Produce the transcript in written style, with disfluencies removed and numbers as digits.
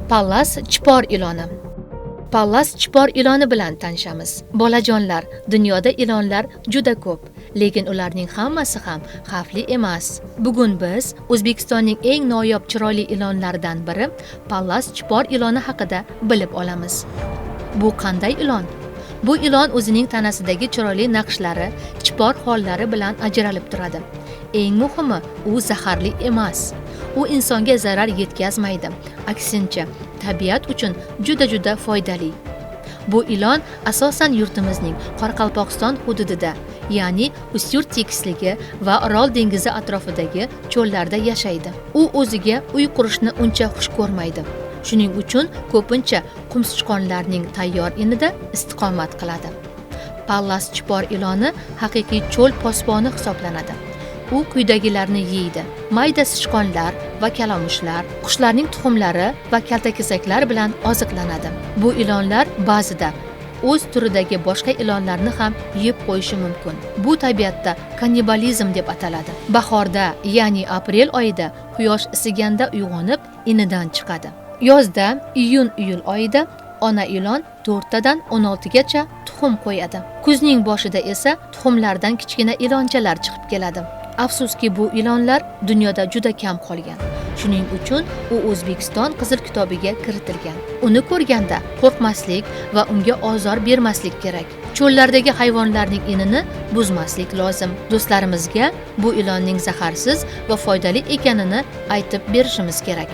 Pallas chipor iloni. Pallas chipor iloni bilan tanishamiz. Bolajonlar, dunyoda ilonlar juda ko'p, lekin ularning hammasi ham xavfli emas. Bugun biz O'zbekistonning eng noyob chiroyli ilonlaridan biri Pallas chipor iloni haqida bilib olamiz. Bu qanday ilon? Bu ilon o'zining tanasidagi chiroyli naqshlari, chipor hollari bilan ajralib turadi. Eng muhimi, u zaharli emas. U insonga zarar yetkazmaydi. Aksincha, tabiat uchun juda foydali. Bu ilon asosan yurtimizning Qoraqalpog'iston hududida, ya'ni Ustyurt tekisligi va Orol dengizi atrofidagi cho'llarda yashaydi. U o'ziga uy qurishni uncha xush ko'rmaydi. Shuning uchun ko'pincha qumsichqonlarning tayyor inida istiqomat qiladi. Pallas chipor iloni haqiqiy cho'l posboni hisoblanadi. U quyidagilarni yeydi: mayda sichqonlar va kalamushlar, qushlarning tuxumlari va kaltakesaklar bilan oziqlanadi. Bu ilonlar ba'zida o'z turidagi boshqa ilonlarni ham yeb qo'yishi mumkin. Bu tabiatda kannibalizm deb ataladi. Bahorda, ya'ni aprel oyida quyosh isiganda uyg'onib, inidan chiqadi. Yozda, iyun-iyul oyida ona ilon 4 tadan 16 gacha tuxum qo'yadi. Kuzning boshida esa tuxumlardan kichkina ilonchalar chiqib keladi. Afsuski, bu ilonlar dunyoda juda kam qolgan. Shuning uchun u O'zbekiston Qizil kitobiga kiritilgan. Uni ko'rganda qo'rqmaslik va unga ozor bermaslik kerak. Cho'llardagi hayvonlarning inini buzmaslik lozim. Do'stlarimizga bu ilonning zaharsiz va foydali ekanini aytib berishimiz kerak.